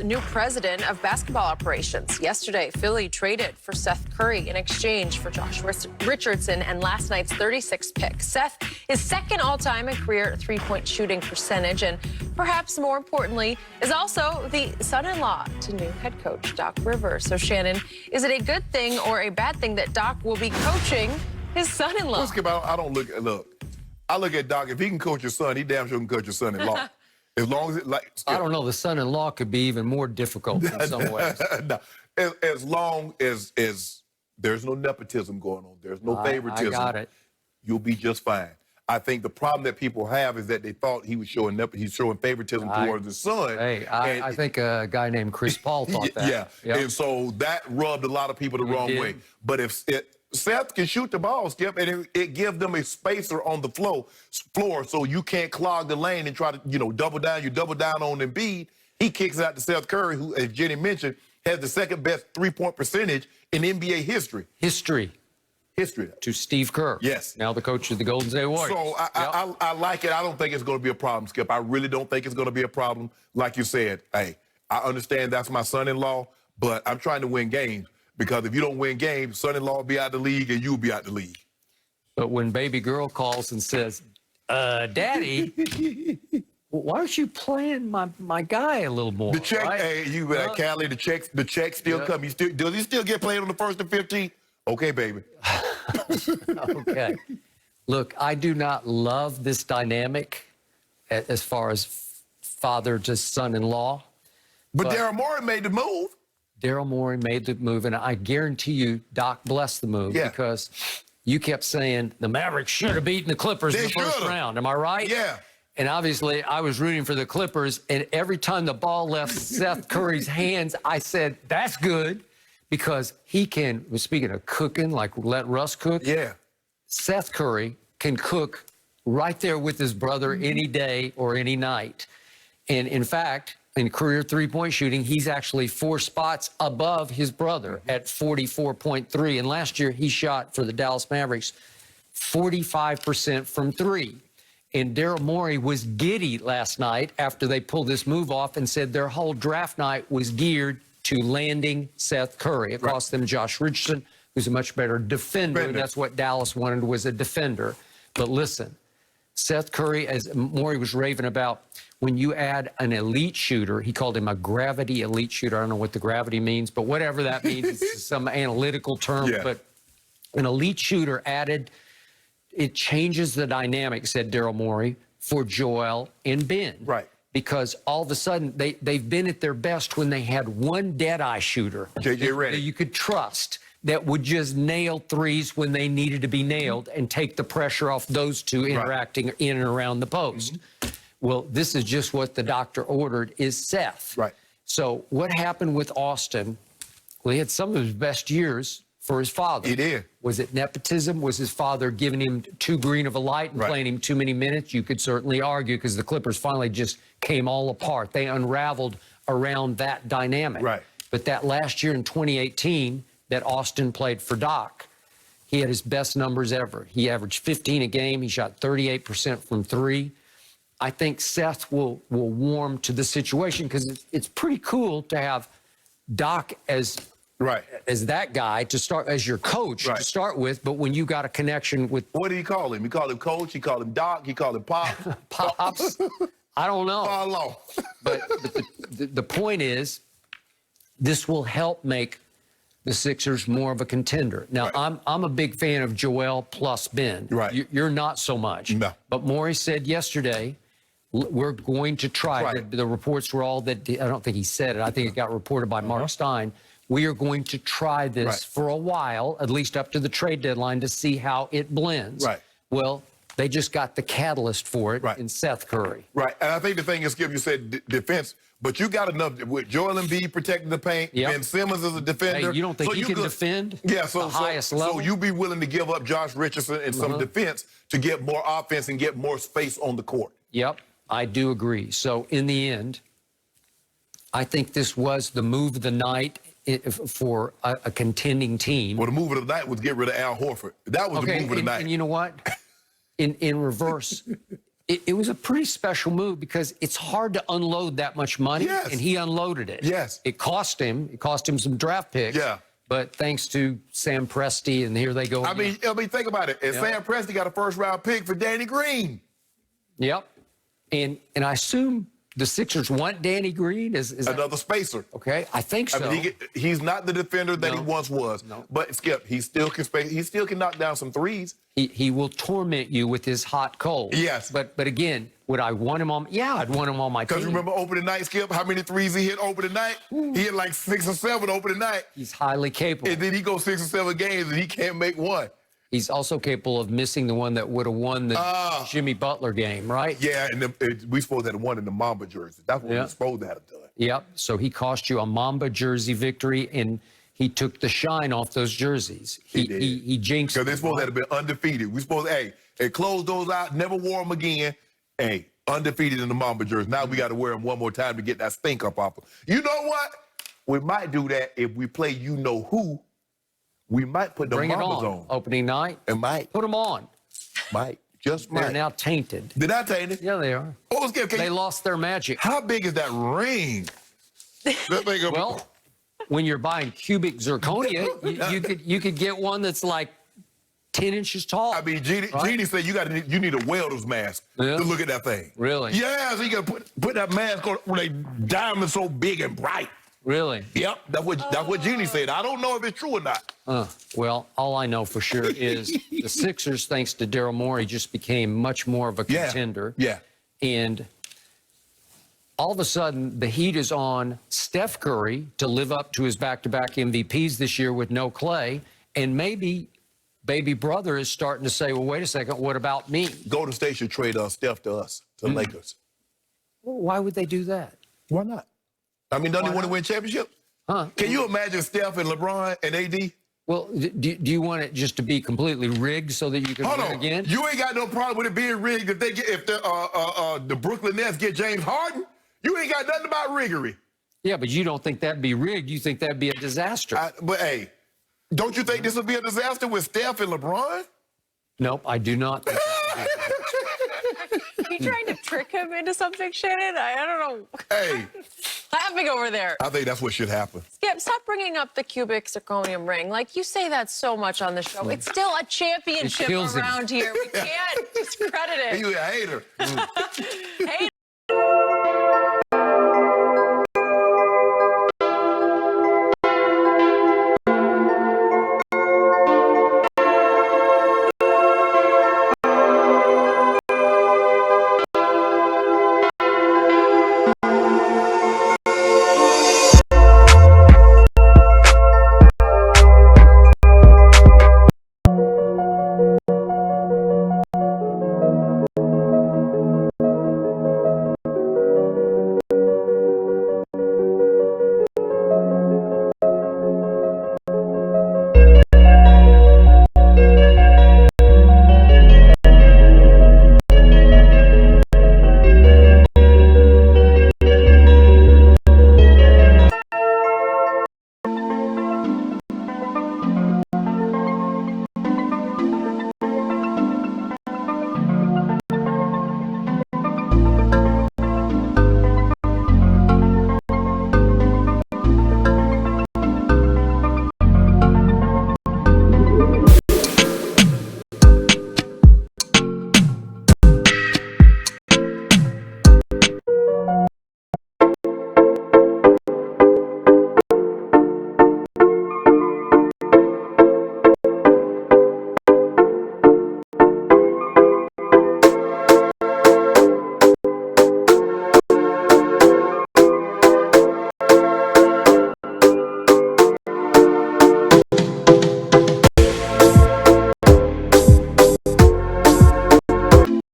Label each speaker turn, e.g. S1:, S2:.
S1: The new president of basketball operations. Yesterday, Philly traded for Seth Curry in exchange for Josh Richardson and last night's 36th pick. Seth is second all-time in career three-point shooting percentage, and perhaps more importantly, is also the son-in-law to new head coach Doc Rivers. So, Shannon, is it a good thing or a bad thing that Doc will be coaching his son-in-law?
S2: I look at Doc. If he can coach your son, he damn sure can coach your son-in-law. As long as
S3: I don't know, the son-in-law could be even more difficult in some ways.
S2: No. As long as there's no nepotism going on, there's no favoritism,
S3: I got it.
S2: You'll be just fine. I think the problem that people have is that they thought he was showing favoritism towards his son.
S3: Hey, I think a guy named Chris Paul thought that.
S2: Yeah, yep. And so that rubbed a lot of people the wrong way. But if Seth can shoot the ball, Skip, and it gives them a spacer on the floor so you can't clog the lane and try to, double down. You double down on Embiid. He kicks out to Seth Curry, who, as Jenny mentioned, has the second best three-point percentage in NBA history.
S3: History. To Steve Kerr.
S2: Yes.
S3: Now the coach of the Golden State Warriors.
S2: So I like it. I don't think it's going to be a problem, Skip. I really don't think it's going to be a problem. Like you said, hey, I understand that's my son-in-law, but I'm trying to win games. Because if you don't win games, son-in-law will be out the league and you'll be out the league.
S3: But when baby girl calls and says, Daddy, why aren't you playing my guy a little more?
S2: The check,
S3: right?
S2: hey, Callie, the check still come. Does he still get played on the 1st and 15th? Okay, baby.
S3: Okay. Look, I do not love this dynamic as far as father to son-in-law.
S2: But Daryl Morey made the move.
S3: Daryl Morey made the move, and I guarantee you Doc blessed the move because you kept saying the Mavericks should have beaten the Clippers in the first round. Am I right?
S2: Yeah.
S3: And obviously, I was rooting for the Clippers, and every time the ball left Seth Curry's hands, I said, that's good, because he can, speaking of cooking, like let Russ cook, Seth Curry can cook right there with his brother any day or any night. And in fact, in career three-point shooting, he's actually 4 spots above his brother at 44.3. And last year, he shot for the Dallas Mavericks 45% from 3. And Daryl Morey was giddy last night after they pulled this move off and said their whole draft night was geared to landing Seth Curry. It cost them Josh Richardson, who's a much better defender. That's what Dallas wanted, was a defender. But listen, Seth Curry, as Morey was raving about, when you add an elite shooter, he called him a gravity elite shooter. I don't know what the gravity means, but whatever that means, it's some analytical term. But an elite shooter added, it changes the dynamic, said Daryl Morey, for Joel and Ben.
S2: Right.
S3: Because all of a sudden, they've been at their best when they had one dead-eye shooter
S2: that
S3: you could trust, that would just nail threes when they needed to be nailed and take the pressure off those two interacting in and around the post. Well, this is just what the doctor ordered, is Seth.
S2: Right.
S3: So what happened with Austin? Well, he had some of his best years for his father.
S2: He did.
S3: Was it nepotism? Was his father giving him too green of a light and playing him too many minutes? You could certainly argue, because the Clippers finally just came all apart. They unraveled around that dynamic.
S2: Right.
S3: But that last year in 2018 that Austin played for Doc, he had his best numbers ever. He averaged 15 a game. He shot 38% from 3. I think Seth will warm to the situation, because it's pretty cool to have Doc as that guy to start, as your coach to start with. But when you got a connection with,
S2: what do you call him? You call him coach? You call him Doc? You call him Pop?
S3: Pops? I don't know. But the point is, this will help make the Sixers more of a contender. Now, I'm a big fan of Joel plus Ben. You're not so much.
S2: No.
S3: But Morey said yesterday, we're going to try. The reports were all that, I don't think he said it. I think it got reported by Mark Stein. We are going to try this for a while, at least up to the trade deadline, to see how it blends. Well, they just got the catalyst for it in Seth Curry.
S2: And I think the thing is, Skip, you said defense, but you got enough with Joel Embiid protecting the paint. Ben Simmons is a defender.
S3: Hey, you don't think he can defend the highest level?
S2: So you be willing to give up Josh Richardson and some defense to get more offense and get more space on the court.
S3: Yep, I do agree. So in the end, I think this was the move of the night for a contending team.
S2: Well, the move of the night was get rid of Al Horford. That was the move of the night.
S3: And you know what? In reverse, it was a pretty special move because it's hard to unload that much money, and he unloaded it.
S2: Yes.
S3: It cost him some draft picks.
S2: Yeah.
S3: But thanks to Sam Presti, and here they go.
S2: I mean, think about it. And Sam Presti got a first-round pick for Danny Green.
S3: Yep. And I assume the Sixers want Danny Green is
S2: another spacer.
S3: Okay, I think so.
S2: I mean, he's not the defender that he once was. No. But Skip, he still can space. He still can knock down some threes.
S3: He will torment you with his hot cold.
S2: Yes.
S3: But again, would I want him on? Yeah, I'd want him on my team.
S2: Because remember opening night, Skip, how many threes he hit opening night? He hit like 6 or 7 opening night.
S3: He's highly capable.
S2: And then he goes 6 or 7 games and he can't make one.
S3: He's also capable of missing the one that would have won the Jimmy Butler game, right?
S2: Yeah, and we supposed to have won in the Mamba jersey. That's what we supposed to have done.
S3: Yep. So he cost you a Mamba jersey victory, and he took the shine off those jerseys. He jinxed.
S2: Because they're supposed to have been undefeated. We supposed to, close those out, never wore them again. Hey, undefeated in the Mamba jersey. Now we got to wear them one more time to get that stink up off them. You know what? We might do that if we play you know who. We might put the Mambas on.
S3: Opening night.
S2: It might.
S3: Put them on.
S2: Might. Just might.
S3: They're now tainted.
S2: They're not tainted?
S3: Yeah, they are. They lost their magic.
S2: How big is that ring?
S3: Well, when you're buying cubic zirconia, you could get one that's like 10 inches tall.
S2: I mean, Jeannie said you need a welder's mask to look at that thing.
S3: Really?
S2: Yeah, so you got to put that mask on when they diamond so big and bright.
S3: Really?
S2: Yep, that's what Jeannie said. I don't know if it's true or not.
S3: Well, all I know for sure is the Sixers, thanks to Daryl Morey, just became much more of a contender.
S2: Yeah.
S3: And all of a sudden, the heat is on Steph Curry to live up to his back-to-back MVPs this year with no Clay, and maybe baby brother is starting to say, well, wait a second, what about me?
S2: Golden State should trade Steph to us, to the Lakers.
S3: Well, why would they do that?
S2: Why not? I mean, don't he want to win championships? Can you imagine Steph and LeBron and AD?
S3: Well, do you want it just to be completely rigged so that you can win again?
S2: You ain't got no problem with it being rigged if the Brooklyn Nets get James Harden. You ain't got nothing about riggery.
S3: Yeah, but you don't think that'd be rigged. You think that'd be a disaster.
S2: But hey, don't you think this would be a disaster with Steph and LeBron?
S3: Nope, I do not.
S1: Are you trying to trick him into something, Shannon? I don't know.
S2: Hey.
S1: Laughing over there.
S2: I think that's what should happen.
S1: Skip, stop bringing up the cubic zirconium ring. Like, you say that so much on the show. It's still a championship around here. We can't discredit it.
S2: You a hater.
S1: Hater.